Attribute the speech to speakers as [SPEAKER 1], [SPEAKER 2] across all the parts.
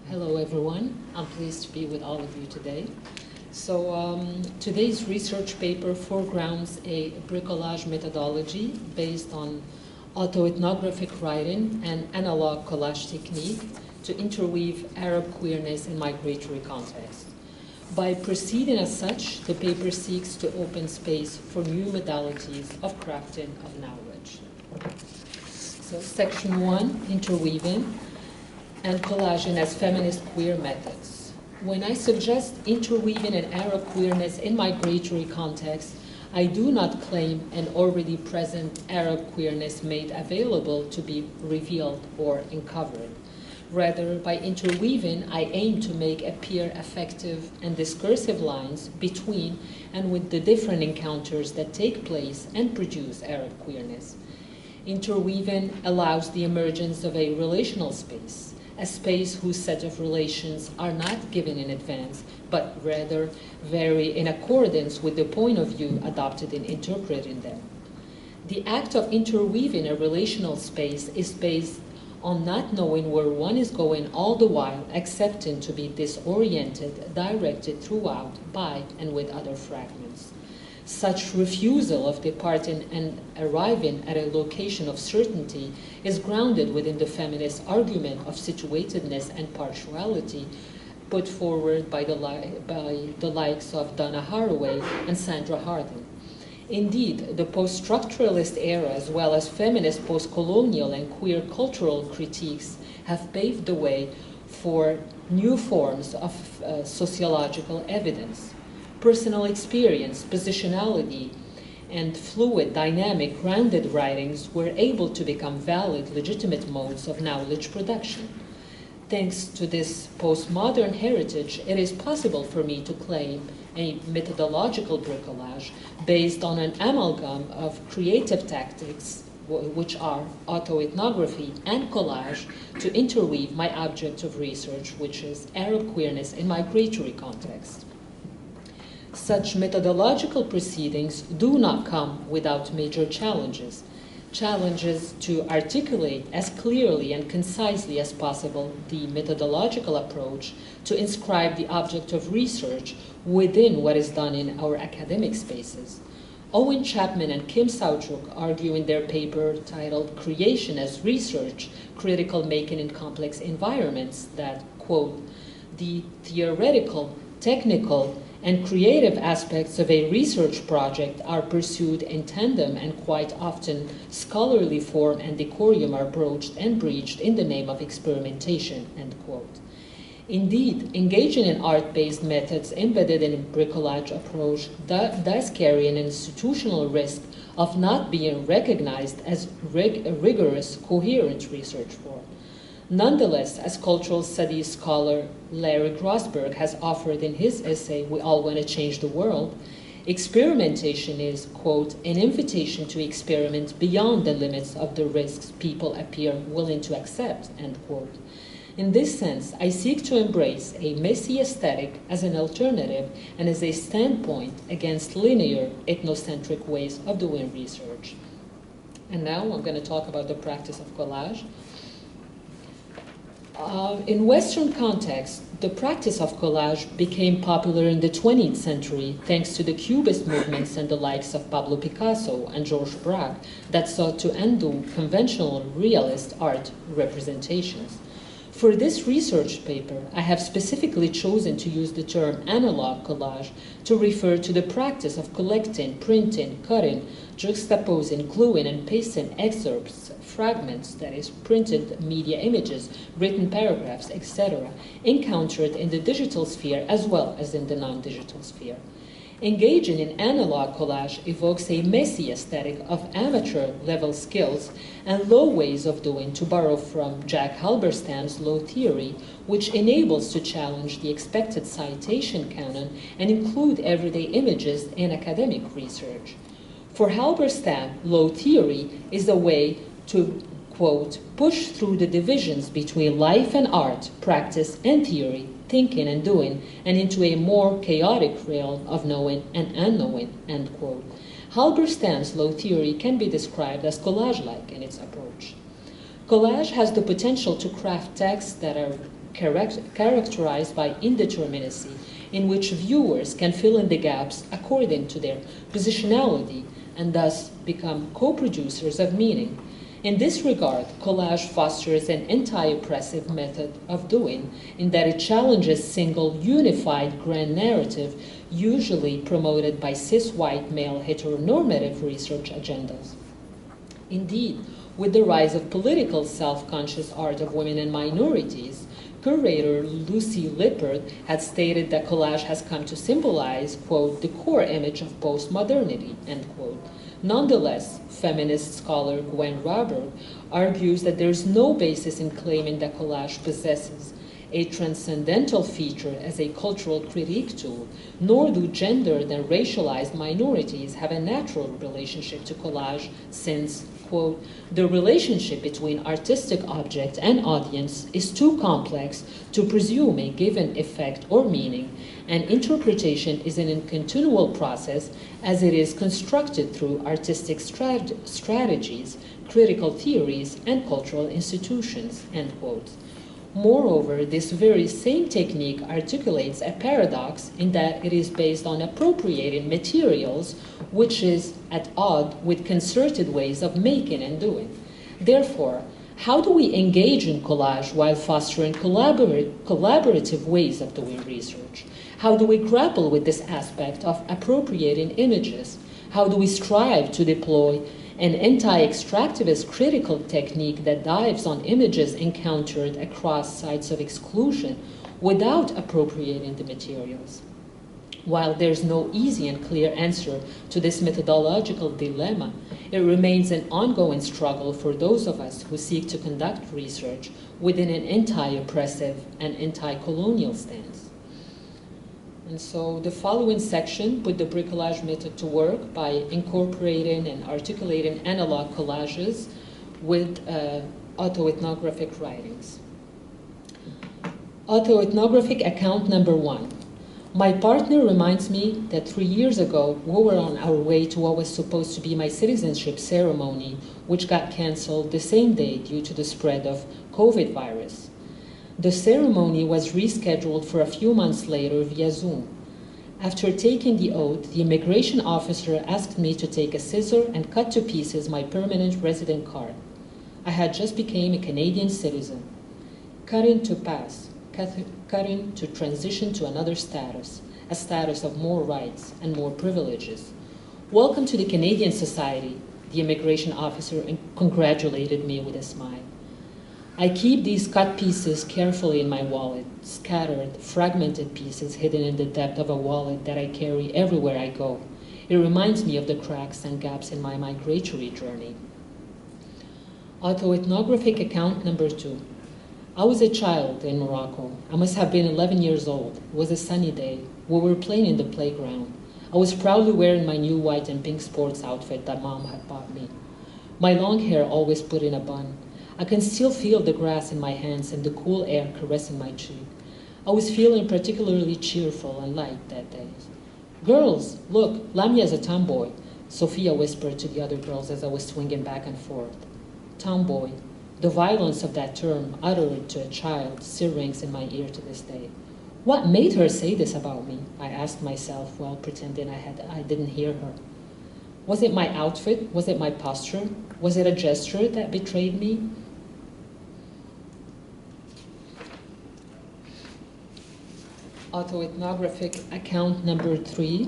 [SPEAKER 1] Hello, everyone. I'm pleased to be with all of you today. So today's research paper foregrounds a bricolage methodology based on autoethnographic writing and analog collage technique to interweave Arab queerness in migratory context. By proceeding as such, the paper seeks to open space for new modalities of crafting of knowledge. So section 1, interweaving, and collaging as feminist queer methods. When I suggest interweaving an Arab queerness in migratory context, I do not claim an already present Arab queerness made available to be revealed or uncovered. Rather, by interweaving, I aim to make appear affective and discursive lines between and with the different encounters that take place and produce Arab queerness. Interweaving allows the emergence of a relational space, a space whose set of relations are not given in advance, but rather vary in accordance with the point of view adopted in interpreting them. The act of interweaving a relational space is based on not knowing where one is going, all the while accepting to be disoriented, directed throughout by and with other fragments. Such refusal of departing and arriving at a location of certainty is grounded within the feminist argument of situatedness and partiality put forward by the likes of Donna Haraway and Sandra Hardin. Indeed, the post-structuralist era, as well as feminist post-colonial and queer cultural critiques, have paved the way for new forms of sociological evidence. Personal experience, positionality, and fluid, dynamic, grounded writings were able to become valid, legitimate modes of knowledge production. Thanks to this postmodern heritage, it is possible for me to claim a methodological bricolage based on an amalgam of creative tactics, which are autoethnography and collage, to interweave my object of research, which is Arab queerness in migratory context. Such methodological proceedings do not come without major challenges. Challenges to articulate as clearly and concisely as possible the methodological approach to inscribe the object of research within what is done in our academic spaces. Owen Chapman and Kim Sauchuk argue in their paper titled Creation as Research, Critical Making in Complex Environments that, quote, the theoretical, technical, and creative aspects of a research project are pursued in tandem, and quite often scholarly form and decorum are broached and breached in the name of experimentation, end quote. Indeed, engaging in art-based methods embedded in a bricolage approach does carry an institutional risk of not being recognized as a rigorous, coherent research form. Nonetheless, as cultural studies scholar Larry Grossberg has offered in his essay, We All Want to Change the World, experimentation is, quote, an invitation to experiment beyond the limits of the risks people appear willing to accept, end quote. In this sense, I seek to embrace a messy aesthetic as an alternative and as a standpoint against linear, ethnocentric ways of doing research. And now I'm going to talk about the practice of collage. In Western context, the practice of collage became popular in the 20th century thanks to the Cubist movements and the likes of Pablo Picasso and Georges Braque that sought to undo conventional realist art representations. For this research paper, I have specifically chosen to use the term analog collage to refer to the practice of collecting, printing, cutting, juxtaposing, gluing, and pasting excerpts, fragments, that is, printed media images, written paragraphs, etc., encountered in the digital sphere as well as in the non-digital sphere. Engaging in analog collage evokes a messy aesthetic of amateur-level skills and low ways of doing, to borrow from Jack Halberstam's low theory, which enables to challenge the expected citation canon and include everyday images in academic research. For Halberstam, low theory is a way to, quote, push through the divisions between life and art, practice and theory, thinking and doing, and into a more chaotic realm of knowing and unknowing, end quote. Halberstam's low theory can be described as collage-like in its approach. Collage has the potential to craft texts that are characterized by indeterminacy, in which viewers can fill in the gaps according to their positionality and thus become co-producers of meaning. In this regard, collage fosters an anti-oppressive method of doing, in that it challenges single, unified grand narrative, usually promoted by cis-white male heteronormative research agendas. Indeed, with the rise of political self-conscious art of women and minorities, curator Lucy Lippert had stated that collage has come to symbolize, quote, the core image of postmodernity, end quote. Nonetheless, feminist scholar Gwen Roberg argues that there is no basis in claiming that collage possesses a transcendental feature as a cultural critique tool, nor do gendered and racialized minorities have a natural relationship to collage since, quote, the relationship between artistic object and audience is too complex to presume a given effect or meaning, and interpretation is an continual process as it is constructed through artistic strategies, critical theories, and cultural institutions, end quote. Moreover, this very same technique articulates a paradox in that it is based on appropriating materials, which is at odds with concerted ways of making and doing. Therefore, how do we engage in collage while fostering collaborative ways of doing research? How do we grapple with this aspect of appropriating images? How do we strive to deploy an anti-extractivist critical technique that dives on images encountered across sites of exclusion without appropriating the materials? While there's no easy and clear answer to this methodological dilemma, it remains an ongoing struggle for those of us who seek to conduct research within an anti-oppressive and anti-colonial stance. And so the following section put the bricolage method to work by incorporating and articulating analog collages with autoethnographic writings. Autoethnographic account number 1. My partner reminds me that 3 years ago, we were on our way to what was supposed to be my citizenship ceremony, which got canceled the same day due to the spread of COVID virus. The ceremony was rescheduled for a few months later via Zoom. After taking the oath, the immigration officer asked me to take a scissor and cut to pieces my permanent resident card. I had just become a Canadian citizen. Cutting to pass, cutting to transition to another status, a status of more rights and more privileges. Welcome to the Canadian society, the immigration officer congratulated me with a smile. I keep these cut pieces carefully in my wallet, scattered, fragmented pieces hidden in the depth of a wallet that I carry everywhere I go. It reminds me of the cracks and gaps in my migratory journey. Autoethnographic account number 2. I was a child in Morocco. I must have been 11 years old. It was a sunny day. We were playing in the playground. I was proudly wearing my new white and pink sports outfit that Mom had bought me. My long hair always put in a bun. I can still feel the grass in my hands and the cool air caressing my cheek. I was feeling particularly cheerful and light that day. Girls, look, Lamia is a tomboy, Sophia whispered to the other girls as I was swinging back and forth. Tomboy, the violence of that term uttered to a child still rings in my ear to this day. What made her say this about me? I asked myself while pretending I didn't hear her. Was it my outfit? Was it my posture? Was it a gesture that betrayed me? Autoethnographic account number 3.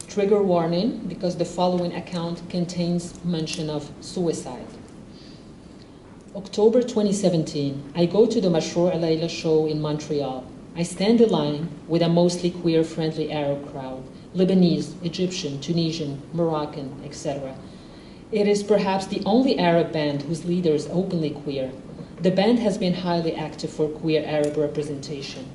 [SPEAKER 1] Trigger warning, because the following account contains mention of suicide. October 2017, I go to the Montreal show in Montreal. I stand in line with a mostly queer-friendly Arab crowd, Lebanese, Egyptian, Tunisian, Moroccan, etc. It is perhaps the only Arab band whose leader is openly queer. The band has been highly active for queer Arab representation.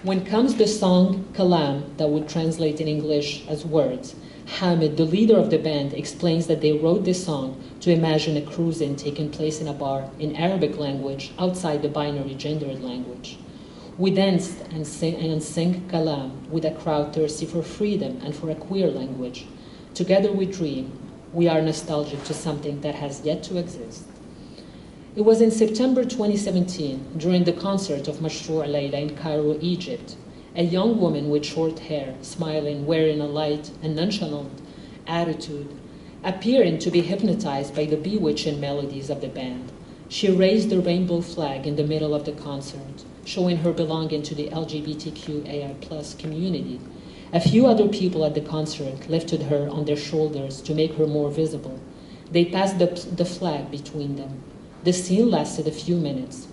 [SPEAKER 1] When comes the song Kalam, that would translate in English as words, Hamid, the leader of the band, explains that they wrote this song to imagine a cruising taking place in a bar in Arabic language outside the binary gendered language. We danced and sing Kalam with a crowd thirsty for freedom and for a queer language. Together we dream. We are nostalgic to something that has yet to exist. It was in September 2017, during the concert of Migratory Layla in Cairo, Egypt. A young woman with short hair, smiling, wearing a light and nonchalant attitude, appearing to be hypnotized by the bewitching melodies of the band. She raised the rainbow flag in the middle of the concert, showing her belonging to the LGBTQAI+ community. A few other people at the concert lifted her on their shoulders to make her more visible. They passed the flag between them. The scene lasted a few minutes.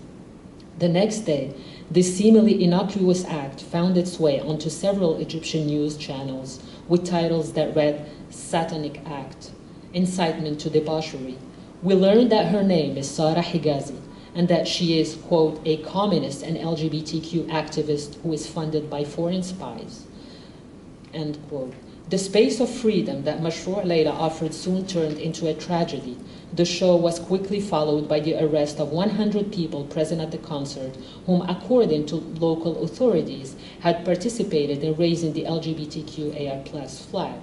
[SPEAKER 1] The next day, this seemingly innocuous act found its way onto several Egyptian news channels with titles that read "Satanic Act," "Incitement to Debauchery." We learned that her name is Sarah Higazi and that she is, quote, a communist and LGBTQ activist who is funded by foreign spies, end quote. The space of freedom that Migratory Layla offered soon turned into a tragedy. The show was quickly followed by the arrest of 100 people present at the concert, whom, according to local authorities, had participated in raising the LGBTQAI+ flag.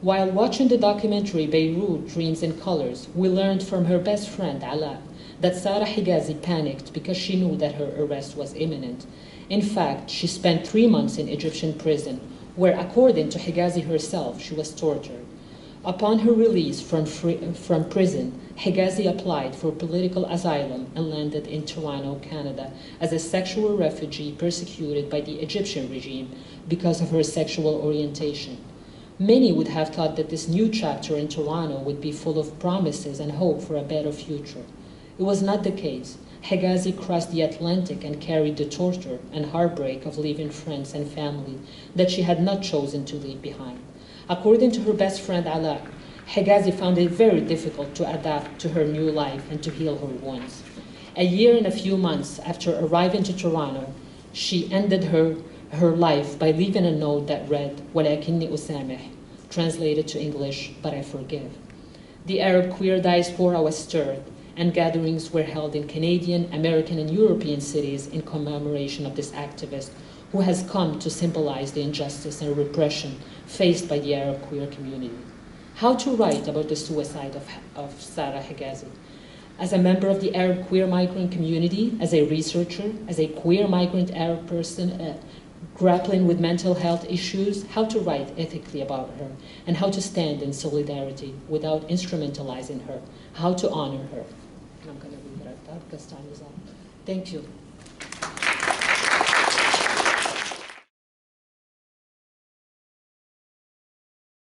[SPEAKER 1] While watching the documentary Beirut, Dreams and Colors, we learned from her best friend, Ala, that Sarah Higazi panicked because she knew that her arrest was imminent. In fact, she spent 3 months in Egyptian prison, where, according to Higazi herself, she was tortured. Upon her release from prison, Higazi applied for political asylum and landed in Toronto, Canada, as a sexual refugee persecuted by the Egyptian regime because of her sexual orientation. Many would have thought that this new chapter in Toronto would be full of promises and hope for a better future. It was not the case. Higazi crossed the Atlantic and carried the torture and heartbreak of leaving friends and family that she had not chosen to leave behind. According to her best friend Ala, Higazi found it very difficult to adapt to her new life and to heal her wounds. A year and a few months after arriving to Toronto, she ended her life by leaving a note that read, "Walakinni usamih," translated to English, "But I forgive." The Arab queer diaspora was stirred, and gatherings were held in Canadian, American, and European cities in commemoration of this activist who has come to symbolize the injustice and repression faced by the Arab queer community. How to write about the suicide of Sarah Higazi? As a member of the Arab queer migrant community, as a researcher, as a queer migrant Arab person grappling with mental health issues, how to write ethically about her, and how to stand in solidarity without instrumentalizing her, how to honor her. I'm going to leave it at that because time is up. Thank you.